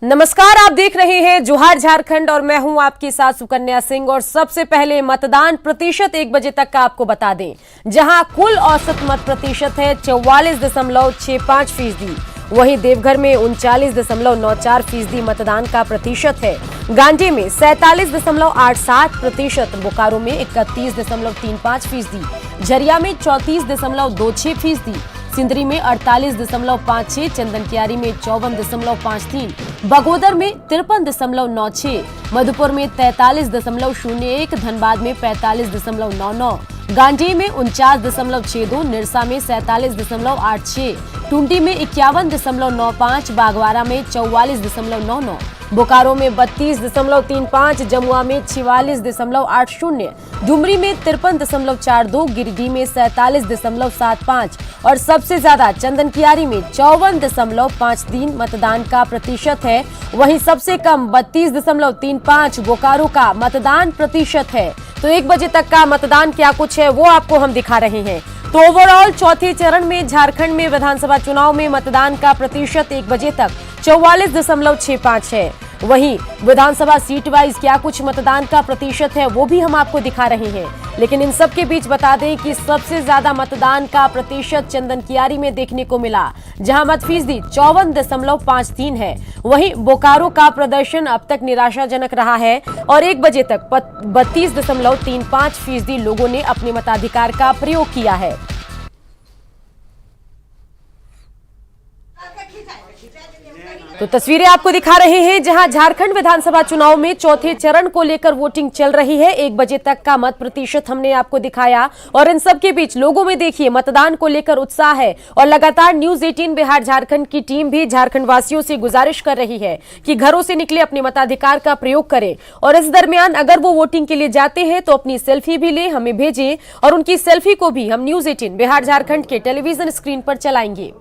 नमस्कार, आप देख रहे हैं जोहार झारखंड और मैं हूं आपके साथ सुकन्या सिंह। और सबसे पहले मतदान प्रतिशत 1 बजे तक का आपको बता दें, जहां कुल औसत मत प्रतिशत है 44.65%। वहीं देवघर में 39.94% मतदान का प्रतिशत है। गांधी में 47.87%, बोकारो में 31.35%, झरिया में 34.26%, सिंदरी में 48.56, चंदनकियारी में 54.53, बगोदर में 53.96, मधुपुर में 43.01, धनबाद में 45.99, गांधी में 49.62, निरसा में 47.86, टुंडी में 51.95, बागवाड़ा में 44.99, बोकारो में 32.35, जमुआ में 46.80, डुमरी में 53.42, गिरिडीह में 47.75 और सबसे ज्यादा चंदनकियारी में 54.53 मतदान का प्रतिशत है। वहीं सबसे कम 32.35 बोकारो का मतदान प्रतिशत है। तो 1 बजे तक का मतदान क्या कुछ है वो आपको हम दिखा रहे हैं। तो ओवरऑल चौथे चरण में झारखंड में विधानसभा चुनाव में मतदान का प्रतिशत 1 बजे तक 44.65 है। वहीं विधानसभा सीट वाइज क्या कुछ मतदान का प्रतिशत है वो भी हम आपको दिखा रहे हैं। लेकिन इन सब के बीच बता दें कि सबसे ज्यादा मतदान का प्रतिशत चंदनकियारी में देखने को मिला, जहां मत फीसदी 54.53 है। वहीं बोकारो का प्रदर्शन अब तक निराशाजनक रहा है और 1 बजे तक 32.35% लोगों ने अपने मताधिकार का प्रयोग किया है। तो तस्वीरें आपको दिखा रहे हैं, जहां झारखंड विधानसभा चुनाव में चौथे चरण को लेकर वोटिंग चल रही है। 1 बजे तक का मत प्रतिशत हमने आपको दिखाया और इन सब के बीच लोगों में देखिए मतदान को लेकर उत्साह है। और लगातार न्यूज 18 बिहार झारखंड की टीम भी झारखंड वासियों से गुजारिश कर रही है कि घरों से निकले अपने मताधिकार का प्रयोग करें। और इस दरमियान अगर वो वोटिंग के लिए जाते हैं तो अपनी सेल्फी भी ले हमें भेजें और उनकी सेल्फी को भी हम न्यूज 18 बिहार झारखंड के टेलीविजन स्क्रीन पर चलाएंगे।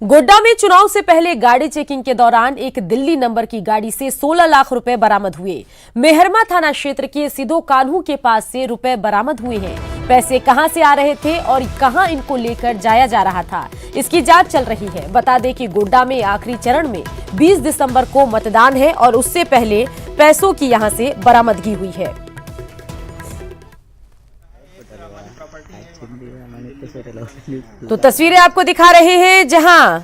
गोड्डा में चुनाव से पहले गाड़ी चेकिंग के दौरान एक दिल्ली नंबर की गाड़ी से 16 लाख रुपए बरामद हुए। मेहरमा थाना क्षेत्र के सिदो कान्हू के पास से रुपए बरामद हुए हैं। पैसे कहां से आ रहे थे और कहां इनको लेकर जाया जा रहा था, इसकी जांच चल रही है। बता दें कि गोड्डा में आखिरी चरण में 20 दिसंबर को मतदान है और उससे पहले पैसों की यहां से बरामदगी हुई है। तो तस्वीरें आपको दिखा रहे हैं, जहां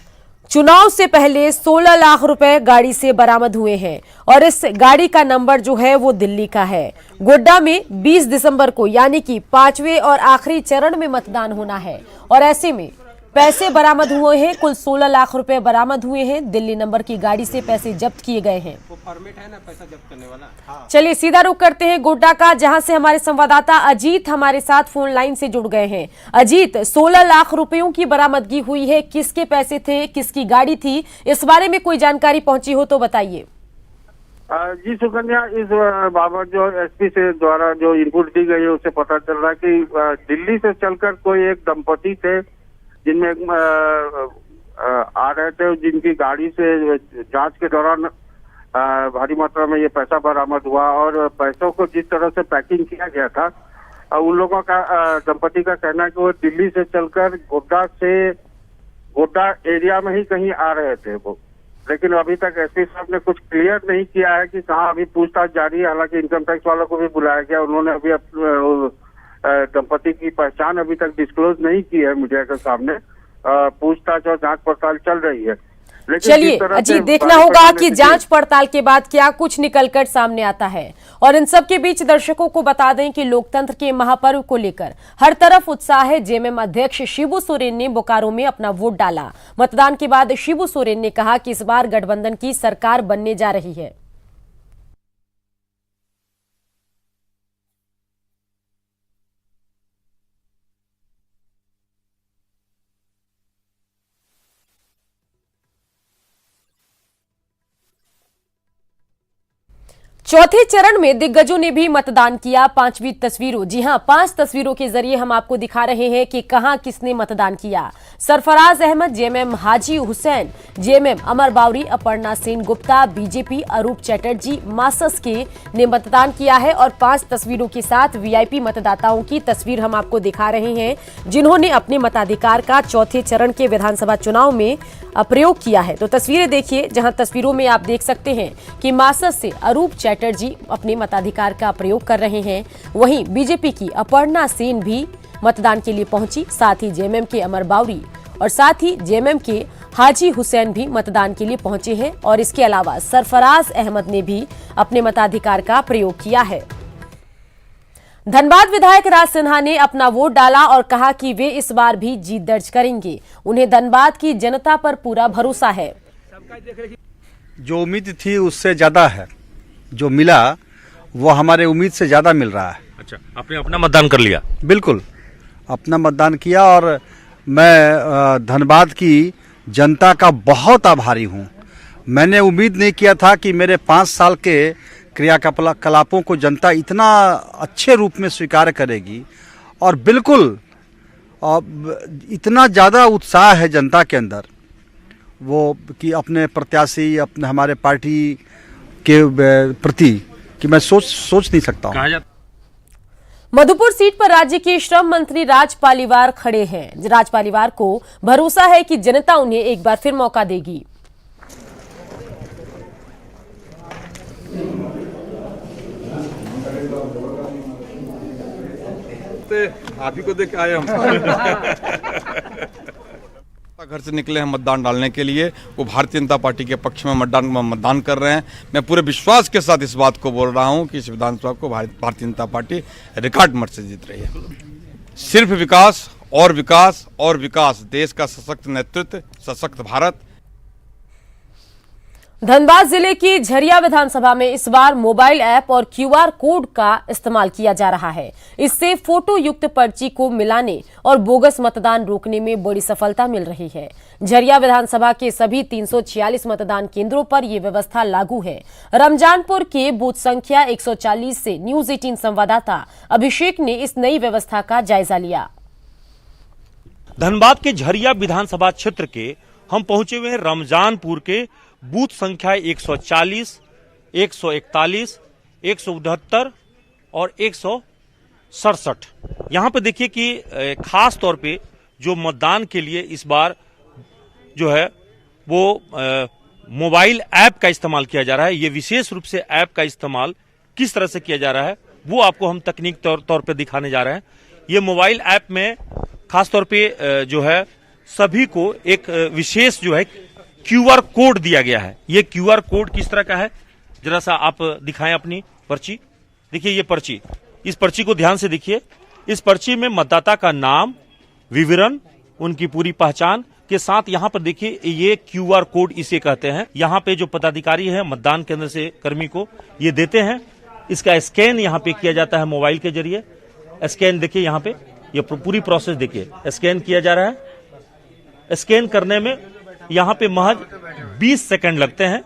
चुनाव से पहले 16 लाख रुपए गाड़ी से बरामद हुए हैं और इस गाड़ी का नंबर जो है वो दिल्ली का है। गोड्डा में 20 दिसंबर को यानी कि 5वें और आखिरी चरण में मतदान होना है और ऐसे में पैसे बरामद हुए हैं। कुल 16 लाख रुपए बरामद हुए हैं। दिल्ली नंबर की गाड़ी से पैसे जब्त किए गए हैं। वो परमिट है ना पैसा जब्त करने वाला। हाँ। चलिए सीधा रुख करते हैं गोड्डा का, जहां से हमारे संवाददाता अजीत हमारे साथ फोन लाइन से जुड़ गए हैं। अजीत, 16 लाख रुपयों की बरामदगी हुई है, किसके पैसे थे, किसकी गाड़ी थी, इस बारे में कोई जानकारी पहुंची हो तो बताइए। जी सुकन्या, इस बाबत जो एसपी से द्वारा जो इनपुट दी गई है उससे पता चल रहा है कि दिल्ली से चलकर कोई एक दंपति थे जिनमें आ रहे थे, जिनकी गाड़ी से जांच के दौरान भारी मात्रा में ये पैसा बरामद हुआ और पैसों को जिस तरह से पैकिंग किया गया था, उन लोगों का दंपति का कहना है कि वो दिल्ली से चलकर गोड्डा एरिया में ही कहीं आ रहे थे वो। लेकिन अभी तक एसपी साहब ने कुछ क्लियर नहीं किया है कि कहाँ। अभी पूछताछ जारी है। हालांकि इनकम टैक्स वालों को भी बुलाया गया, उन्होंने अभी दंपति की पहचान अभी तक डिस्क्लोज नहीं की है मीडिया के सामने। पूछताछ और जांच पड़ताल चल रही है। चलिए अजीत, देखना होगा कि जांच पड़ताल के बाद क्या कुछ निकलकर सामने आता है। और इन सब के बीच दर्शकों को बता दें कि लोकतंत्र के महापर्व को लेकर हर तरफ उत्साह है। जेएमएम अध्यक्ष शिबू सोरेन ने बोकारो में अपना वोट डाला। मतदान के बाद शिबू सोरेन ने कहा कि इस बार गठबंधन की सरकार बनने जा रही है। चौथे चरण में दिग्गजों ने भी मतदान किया। 5वीं तस्वीरों, जी हां, 5 तस्वीरों के जरिए हम आपको दिखा रहे हैं कि कहां किसने मतदान किया। सरफराज अहमद, जेएमएम हाजी हुसैन, जेएमएम अमर बावरी, अपर्णा सेन गुप्ता, बीजेपी अरूप चटर्जी, मासस के ने मतदान किया है। और 5 तस्वीरों के साथ वीआईपी मतदाताओं की तस्वीर हम आपको दिखा रहे हैं, जिन्होंने अपने मताधिकार का चौथे चरण के विधानसभा चुनाव में प्रयोग किया है। तो तस्वीरें देखिए, जहां तस्वीरों में आप देख सकते हैं कि मासस से अरूप चैटर्जी अपने मताधिकार का प्रयोग कर रहे हैं। वहीं बीजेपी की अपर्णा सेन भी मतदान के लिए पहुंची, साथ ही जेएमएम के अमर बावरी और साथ ही जेएमएम के हाजी हुसैन भी मतदान के लिए पहुंचे हैं। और इसके अलावा सरफराज अहमद ने भी अपने मताधिकार का प्रयोग किया है। धनबाद विधायक राज सिन्हा ने अपना वोट डाला और कहा कि वे इस बार भी जीत दर्ज करेंगे। उन्हें धनबाद की जनता पर पूरा भरोसा है। जो उम्मीद थी उससे ज्यादा है, जो मिला वो हमारे उम्मीद से ज्यादा मिल रहा है। अच्छा, आपने अपना मतदान कर लिया? बिल्कुल अपना मतदान किया और मैं धनबाद की जनता का बहुत आभारी हूँ। मैंने उम्मीद नहीं किया था कि मेरे 5 साल के क्रियाकलापों को जनता इतना अच्छे रूप में स्वीकार करेगी और बिल्कुल इतना ज़्यादा उत्साह है जनता के अंदर वो कि अपने प्रत्याशी, अपने हमारे पार्टी के प्रति कि मैं सोच नहीं सकता हूँ। मधुपुर सीट पर राज्य के श्रम मंत्री राज पालीवाल खड़े हैं। राज पालीवाल को भरोसा है कि जनता उन्हें एक बार फिर मौका देगी। आप ही को देख के आए हम। घर से निकले हैं मतदान डालने के लिए, वो भारतीय जनता पार्टी के पक्ष में मतदान कर रहे हैं। मैं पूरे विश्वास के साथ इस बात को बोल रहा हूं कि इस विधानसभा को भारतीय जनता पार्टी रिकॉर्ड मत से जीत रही है। सिर्फ विकास और विकास और विकास, देश का सशक्त नेतृत्व, सशक्त भारत। धनबाद जिले की झरिया विधानसभा में इस बार मोबाइल ऐप और क्यूआर कोड का इस्तेमाल किया जा रहा है। इससे फोटो युक्त पर्ची को मिलाने और बोगस मतदान रोकने में बड़ी सफलता मिल रही है। झरिया विधानसभा के सभी 346 मतदान केंद्रों पर यह व्यवस्था लागू है। रमजानपुर के बूथ संख्या 140 से न्यूज 18 संवाददाता अभिषेक ने इस नई व्यवस्था का जायजा लिया। धनबाद के झरिया विधानसभा क्षेत्र के हम पहुंचे हुए हैं रमजानपुर के बूथ संख्या 140, 141, 169 और 167। यहाँ पे देखिए कि खास तौर पे जो मतदान के लिए इस बार जो है वो मोबाइल ऐप का इस्तेमाल किया जा रहा है। ये विशेष रूप से ऐप का इस्तेमाल किस तरह से किया जा रहा है वो आपको हम तकनीक तौर पे दिखाने जा रहे हैं। ये मोबाइल ऐप में खास तौर पे जो है सभी को एक विशेष जो है क्यूआर कोड दिया गया है। ये क्यूआर कोड किस तरह का है जरा सा आप दिखाएं अपनी पर्ची। देखिए ये पर्ची, इस पर्ची को ध्यान से देखिए। इस पर्ची में मतदाता का नाम, विवरण, उनकी पूरी पहचान के साथ यहाँ पर देखिए ये क्यूआर कोड इसे कहते हैं। यहाँ पे जो पदाधिकारी है मतदान केंद्र से कर्मी को ये देते हैं। इसका स्कैन यहाँ पे किया जाता है मोबाइल के जरिए। स्कैन देखिए यहाँ पे ये पूरी प्रोसेस देखिए, स्कैन किया जा रहा है। स्कैन करने में यहाँ पे महज 20 सेकंड लगते हैं,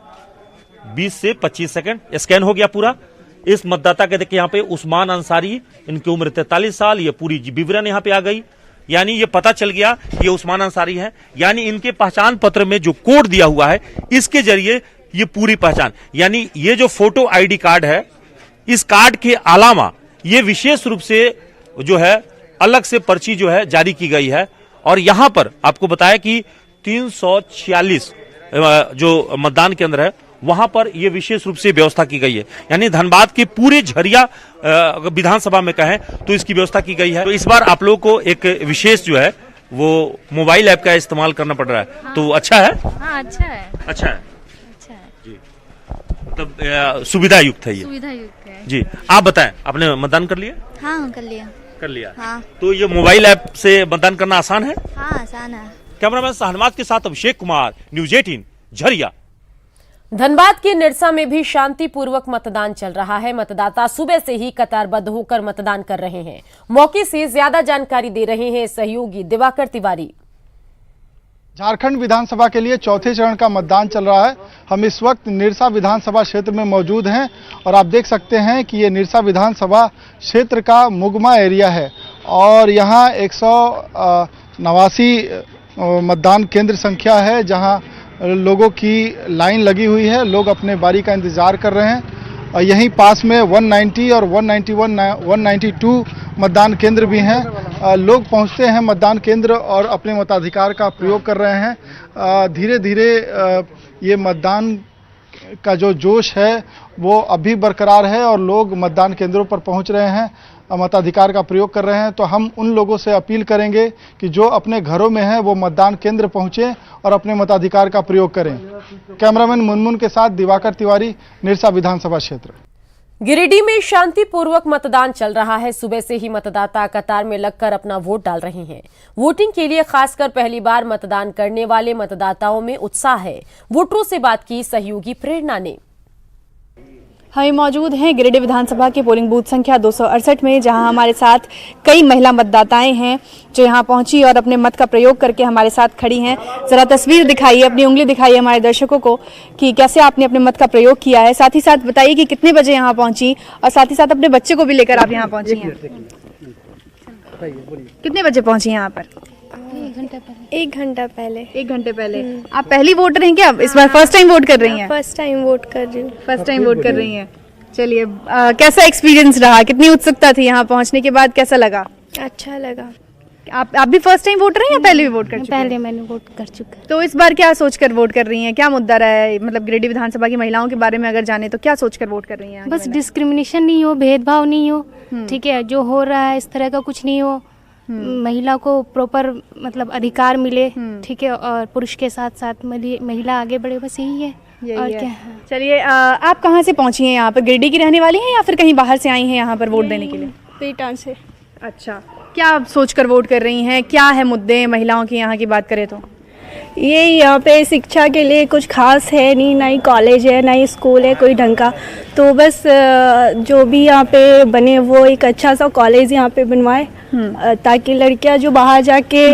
20 से 25 सेकंड स्कैन हो गया पूरा। इस मतदाता के देखिए यहाँ पे उस्मान अंसारी, इनकी उम्र 43 साल, ये पूरी विवरण यहाँ पे आ गई। यानी ये पता चल गया ये उस्मान अंसारी है। यानी इनके पहचान पत्र में जो कोड दिया हुआ है इसके जरिए ये पूरी पहचान, यानी ये जो फोटो आईडी कार्ड है, इस कार्ड के अलावा ये विशेष रूप से जो है अलग से पर्ची जो है जारी की गई है। और यहां पर आपको बताया कि 346 जो मतदान केंद्र है वहां पर यह विशेष रूप से व्यवस्था की गई है। यानी धनबाद के पूरे झरिया विधानसभा में कहें तो इसकी व्यवस्था की गई है। तो इस बार आप लोगों को एक विशेष जो है वो मोबाइल ऐप का इस्तेमाल करना पड़ रहा है। हाँ। तो अच्छा है? हाँ, अच्छा है। अच्छा है, अच्छा है जी। मतलब सुविधा युक्त है ये, सुविधा युक्त है जी। आप बताएं, आपने मतदान कर लिया? हाँ, कर लिया। कर लिया। हाँ। तो ये मोबाइल ऐप से मतदान करना आसान है? हाँ, आसान है। कैमरामैन शहनवाज के साथ अभिषेक कुमार, न्यूज 18 झरिया। धनबाद के निरसा में भी शांतिपूर्वक मतदान चल रहा है। मतदाता सुबह से ही कतारबद्ध होकर मतदान कर रहे हैं। मौके से ज्यादा जानकारी दे रहे हैं सहयोगी दिवाकर तिवारी। झारखंड विधानसभा के लिए चौथे चरण का मतदान चल रहा है। हम इस वक्त निरसा विधानसभा क्षेत्र में मौजूद हैं और आप देख सकते हैं कि ये निरसा विधानसभा क्षेत्र का मुगमा एरिया है और यहाँ 189 मतदान केंद्र संख्या है जहाँ लोगों की लाइन लगी हुई है। लोग अपने बारी का इंतजार कर रहे हैं और यहीं पास में 190 और 191, 192 मतदान केंद्र भी हैं। लोग पहुंचते हैं मतदान केंद्र और अपने मताधिकार का प्रयोग कर रहे हैं। धीरे धीरे ये मतदान का जो जोश है वो अभी बरकरार है और लोग मतदान केंद्रों पर पहुंच रहे हैं, मताधिकार का प्रयोग कर रहे हैं। तो हम उन लोगों से अपील करेंगे कि जो अपने घरों में हैं वो मतदान केंद्र पहुंचे और अपने मताधिकार का प्रयोग करें। कैमरामैन मुनमुन के साथ दिवाकर तिवारी, निरसा विधानसभा क्षेत्र। गिरिडीह में शांतिपूर्वक मतदान चल रहा है। सुबह से ही मतदाता कतार में लगकर अपना वोट डाल रहे हैं। वोटिंग के लिए खासकर पहली बार मतदान करने वाले मतदाताओं में उत्साह है। वोटरों से बात की सहयोगी प्रेरणा ने। हम मौजूद हैं गिरिडीह विधानसभा के पोलिंग बूथ संख्या 268 में, जहां हमारे साथ कई महिला मतदाताएं हैं जो यहां पहुंची और अपने मत का प्रयोग करके हमारे साथ खड़ी हैं। जरा तस्वीर दिखाइए, अपनी उंगली दिखाइए हमारे दर्शकों को कि कैसे आपने अपने मत का प्रयोग किया है। साथ ही साथ बताइए कि कितने बजे यहां पहुंची और साथ ही साथ अपने बच्चे को भी लेकर आप यहां पहुंची हैं। कितने बजे पहुंची यहाँ पर? 1 घंटा पहले। 1 घंटे पहले। आप पहली वोटर हैं क्या? इस बार फर्स्ट टाइम वोट कर रही हैं? फर्स्ट टाइम वोट कर रही हूँ। फर्स्ट टाइम वोट कर रही हैं। चलिए, कैसा एक्सपीरियंस रहा? कितनी उत्सुकता थी यहाँ पहुँचने के बाद? कैसा लगा? अच्छा लगा। आप भी फर्स्ट टाइम वोटर हैं या पहले भी वोट कर चुके हैं? पहले मैंने वोट कर चुका। तो इस बार क्या सोचकर वोट कर रही हैं? क्या मुद्दा रहा है? मतलब गिरिडीह विधानसभा की महिलाओं के बारे में अगर जाने तो क्या सोचकर वोट कर रही हैं? बस डिस्क्रिमिनेशन नहीं हो, भेदभाव नहीं हो, ठीक है, जो हो रहा है इस तरह का कुछ नहीं हो, महिला को प्रॉपर मतलब अधिकार मिले, ठीक है, और पुरुष के साथ साथ महिला आगे बढ़े, बस यही है। और क्या? चलिए, आप कहाँ से पहुँची हैं यहाँ पर? गिरिडीह की रहने वाली हैं या फिर कहीं बाहर से आई हैं यहाँ पर वोट देने के लिए? पेटान से। अच्छा, क्या आप सोचकर वोट कर रही हैं? क्या है मुद्दे महिलाओं की यहाँ की बात करें तो? ये यहाँ पे शिक्षा के लिए कुछ खास है नहीं, ना ही कॉलेज है, ना ही स्कूल है कोई ढंग का। तो बस जो भी यहाँ पे बने वो एक अच्छा सा कॉलेज यहाँ पे बनवाए, ताकि लड़कियाँ जो बाहर जाके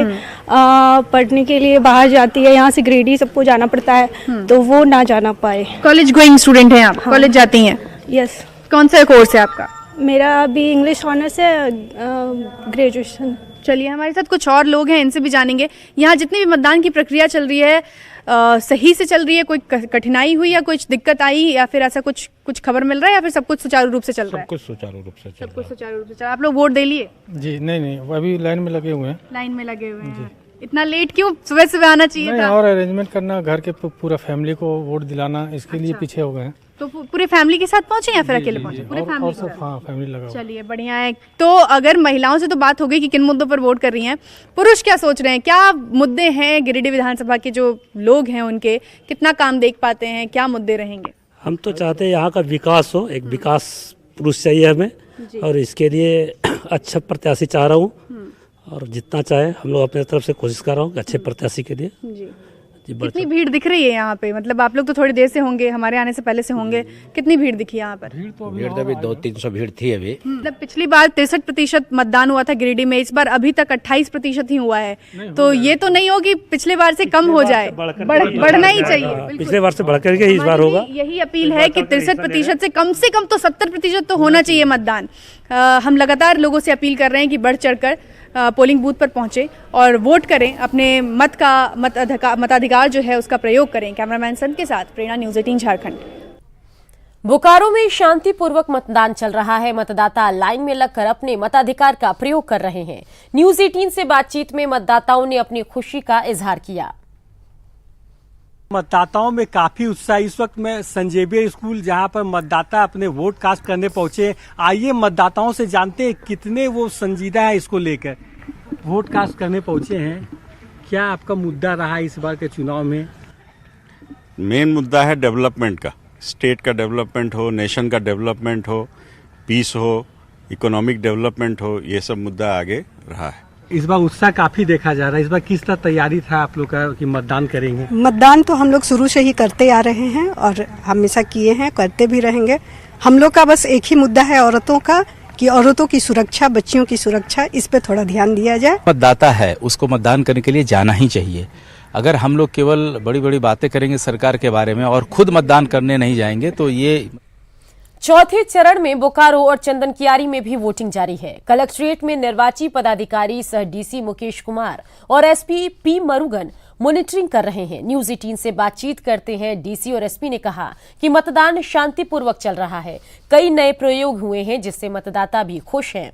पढ़ने के लिए बाहर जाती है, यहाँ से गिरिडीह सबको जाना पड़ता है, तो वो ना जाना पाए। कॉलेज गोइंग स्टूडेंट हैं आप? हाँ। कॉलेज जाती हैं? यस। कौन सा कोर्स है आपका? मेरा अभी इंग्लिश ऑनर्स है, ग्रेजुएशन। चलिए, हमारे साथ कुछ और लोग हैं, इनसे भी जानेंगे। यहाँ जितनी भी मतदान की प्रक्रिया चल रही है सही से चल रही है? कोई कठिनाई हुई या कुछ दिक्कत आई या फिर ऐसा कुछ खबर मिल रहा है या फिर सब कुछ सुचारू रूप से चल रहा है? सब कुछ सुचारू रूप से चल रहा है। आप लोग वोट दे लिए? जी नहीं, अभी लाइन में लगे हुए हैं। लाइन में लगे हुए हैं। इतना लेट क्यों? सुबह सुबह आना चाहिए था। और अरेंजमेंट करना, घर के पूरा फैमिली को वोट दिलाना, इसके लिए पीछे हो गए हैं। तो पूरे फैमिली के साथ पहुंचे या फिर अकेले पहुंचे? पूरे फैमिली और सब, हाँ, फैमिली लगा। चलिए, बढ़िया है। तो अगर महिलाओं से तो बात हो गई कि किन मुद्दों पर वोट कर रही हैं, पुरुष क्या सोच रहे हैं? क्या मुद्दे हैं गिरिडीह विधानसभा के जो लोग हैं उनके? कितना काम देख पाते हैं? क्या मुद्दे रहेंगे? हम तो चाहते हैं यहाँ का विकास हो, एक विकास पुरुष चाहिए हमें, और इसके लिए अच्छा प्रत्याशी चाह रहा हूँ, और जितना चाहे हम लोग अपने तरफ से कोशिश कर रहा हूँ अच्छे प्रत्याशी के लिए। जी, कितनी भीड़ दिख रही है यहाँ पे? मतलब आप लोग तो थोड़ी देर से होंगे, हमारे आने से पहले से होंगे। कितनी भीड़ दिखी यहाँ पर? भीड़ तो अभी 200-300 भीड़ थी अभी। मतलब पिछली बार 63% मतदान हुआ था गिरिडीह में, इस बार अभी तक 28% ही हुआ है। तो ये तो नहीं हो कि पिछले बार से कम हो जाए, बढ़ना ही चाहिए। पिछले बार से बढ़कर के इस बार होगा। यही अपील है कि 63% से कम तो 70% तो होना चाहिए मतदान। हम लगातार लोगों से अपील कर रहे हैं कि बढ़ चढ़कर पोलिंग बूथ पर पहुंचे और वोट करें, अपने मताधिकार जो है उसका प्रयोग करें। कैमरामैन संत के साथ प्रेरणा, न्यूज़ 18 झारखंड। बोकारो में शांतिपूर्वक मतदान चल रहा है। मतदाता लाइन में लगकर अपने मताधिकार का प्रयोग कर रहे हैं। न्यूज़ 18 से बातचीत में मतदाताओं ने अपनी खुशी का इजहार किया। मतदाताओं में काफी उत्साह। इस वक्त मैं संजेवियर स्कूल जहां पर मतदाता अपने वोट कास्ट करने पहुंचे। आइए मतदाताओं से जानते हैं कितने वो संजीदा है इसको लेकर। वोट कास्ट करने पहुंचे हैं, क्या आपका मुद्दा रहा इस बार के चुनाव में? मेन मुद्दा है डेवलपमेंट का। स्टेट का डेवलपमेंट हो, नेशन का डेवलपमेंट हो, पीस हो, इकोनॉमिक डेवलपमेंट हो, ये सब मुद्दा आगे रहा है। इस बार उत्साह काफी देखा जा रहा है। इस बार किस तरह तैयारी था आप लोग का कि मतदान करेंगे? मतदान तो हम लोग शुरू से ही करते आ रहे हैं और हमेशा किए हैं, करते भी रहेंगे। हम लोग का बस एक ही मुद्दा है औरतों का, कि औरतों की सुरक्षा, बच्चियों की सुरक्षा, इस पे थोड़ा ध्यान दिया जाए। मतदाता है उसको मतदान करने के लिए जाना ही चाहिए। अगर हम लोग केवल बड़ी बड़ी बातें करेंगे सरकार के बारे में और खुद मतदान करने नहीं जाएंगे तो ये। चौथे चरण में बोकारो और चंदनकियारी में भी वोटिंग जारी है। कलेक्ट्रेट में निर्वाची पदाधिकारी सह डीसी मुकेश कुमार और एसपी पी मरुगन मॉनिटरिंग कर रहे हैं। न्यूज़ 18 से बातचीत करते हैं डीसी और एसपी ने कहा कि मतदान शांतिपूर्वक चल रहा है। कई नए प्रयोग हुए हैं जिससे मतदाता भी खुश हैं।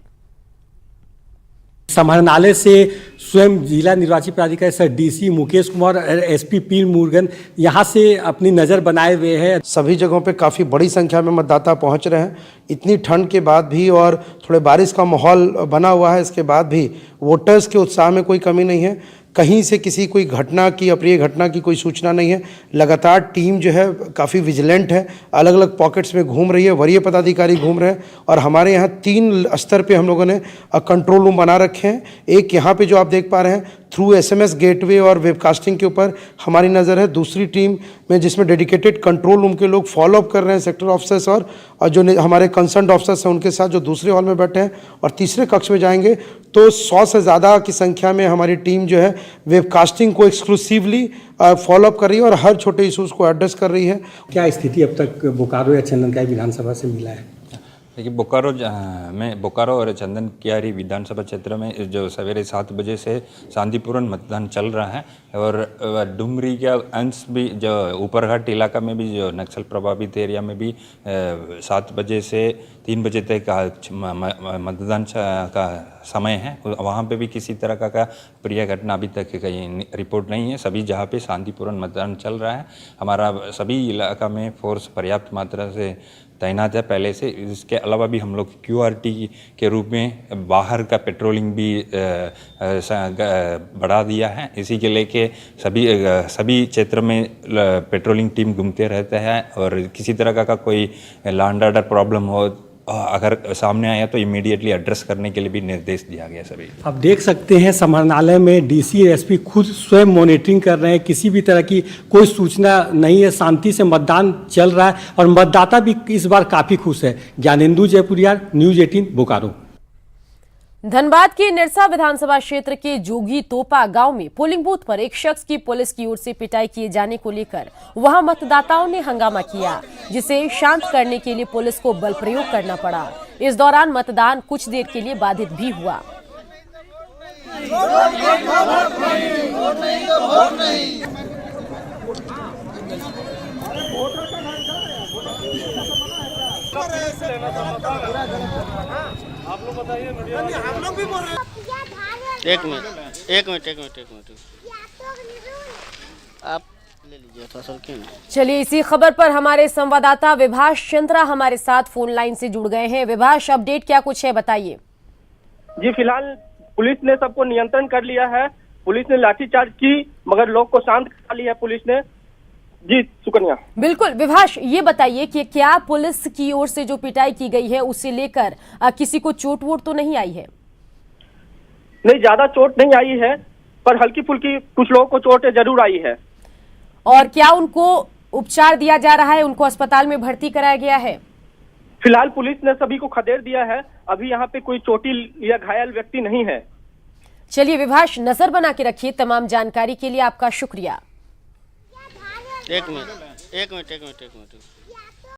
समाहरणालय से स्वयं जिला निर्वाचन पदाधिकारी सर डीसी मुकेश कुमार और एसपी पी मुरुगन यहाँ से अपनी नज़र बनाए हुए हैं। सभी जगहों पे काफ़ी बड़ी संख्या में मतदाता पहुंच रहे हैं। इतनी ठंड के बाद भी और थोड़े बारिश का माहौल बना हुआ है, इसके बाद भी वोटर्स के उत्साह में कोई कमी नहीं है। कहीं से किसी कोई घटना की, अप्रिय घटना की कोई सूचना नहीं है। लगातार टीम जो है काफ़ी विजिलेंट है, अलग अलग पॉकेट्स में घूम रही है, वरीय पदाधिकारी घूम रहे हैं और हमारे यहाँ 3 स्तर पे हम लोगों ने कंट्रोल रूम बना रखे हैं। एक यहाँ पे जो आप देख पा रहे हैं थ्रू SMS गेटवे और वेबकास्टिंग के ऊपर हमारी नज़र है। दूसरी टीम में जिसमें डेडिकेटेड कंट्रोल रूम के लोग फॉलोअप कर रहे हैं, सेक्टर ऑफिसर्स और जो हमारे कंसर्न ऑफिसर्स हैं उनके साथ, जो दूसरे हॉल में बैठे हैं। और तीसरे कक्ष में जाएंगे तो 100 से ज़्यादा की संख्या में हमारी टीम जो है वेबकास्टिंग को एक्सक्लूसिवली फॉलोअप कर रही है और हर छोटे इशूज़ को एड्रेस कर रही है। क्या स्थिति अब तक बोकारो या चंदनकियारी विधानसभा से मिला है? देखिए, बोकारो और चंदनकियारी विधानसभा क्षेत्र में जो सवेरे 7 बजे से शांतिपूर्ण मतदान चल रहा है और डुमरी का अंश भी, जो ऊपरघाट इलाका में भी, जो नक्सल प्रभावित एरिया में भी 7 बजे से 3 बजे तक मतदान का समय है। वहाँ पे भी किसी तरह का प्रिय घटना अभी तक कहीं रिपोर्ट नहीं है। सभी जहाँ पे शांतिपूर्ण मतदान चल रहा है। हमारा सभी इलाका में फोर्स पर्याप्त मात्रा से तैनात है पहले से। इसके अलावा भी हम लोग QRT के रूप में बाहर का पेट्रोलिंग भी बढ़ा दिया है। इसी के लेके सभी क्षेत्र में पेट्रोलिंग टीम घूमते रहते हैं और किसी तरह का कोई लॉ एंड ऑर्डर प्रॉब्लम हो अगर सामने आया तो इमीडिएटली एड्रेस करने के लिए भी निर्देश दिया गया सभी। आप देख सकते हैं समाहरणालय में DC और SP खुद स्वयं मॉनिटरिंग कर रहे हैं। किसी भी तरह की कोई सूचना नहीं है, शांति से मतदान चल रहा है और मतदाता भी इस बार काफ़ी खुश है। ज्ञानेंदु जयपुरिया, न्यूज़ 18 बोकारो। धनबाद के निरसा विधानसभा क्षेत्र के जोगी तोपा गांव में पोलिंग बूथ पर एक शख्स की पुलिस की ओर से पिटाई किए जाने को लेकर वहां मतदाताओं ने हंगामा किया, जिसे शांत करने के लिए पुलिस को बल प्रयोग करना पड़ा। इस दौरान मतदान कुछ देर के लिए बाधित भी हुआ। आप लोग बताइए, हम लोग भी बोल रहे हैं। एक मिनट आप ले लीजिए थोड़ा सा, क्यों नहीं? चलिए, इसी खबर पर हमारे संवाददाता विभाष चंद्रा हमारे साथ फोन लाइन से जुड़ गए हैं। विभाष, अपडेट क्या कुछ है, बताइए। जी, फिलहाल पुलिस ने सबको नियंत्रण कर लिया है। पुलिस ने लाठीचार्ज की मगर लोग को शांत कर लिया है पुलिस ने। जी सुकन्या। बिल्कुल विभाष, ये बताइए कि क्या पुलिस की ओर से जो पिटाई की गई है उससे लेकर किसी को चोट वोट तो नहीं आई है? नहीं, ज्यादा चोट नहीं आई है, पर हल्की फुल्की कुछ लोगों को चोट जरूर आई है। और क्या उनको उपचार दिया जा रहा है? उनको अस्पताल में भर्ती कराया गया है? फिलहाल पुलिस ने सभी को खदेड़ दिया है। अभी यहाँ पे कोई चोटिल या घायल व्यक्ति नहीं है। चलिए विभाष, नजर बना के रखिए। तमाम जानकारी के लिए आपका शुक्रिया। एक मिनट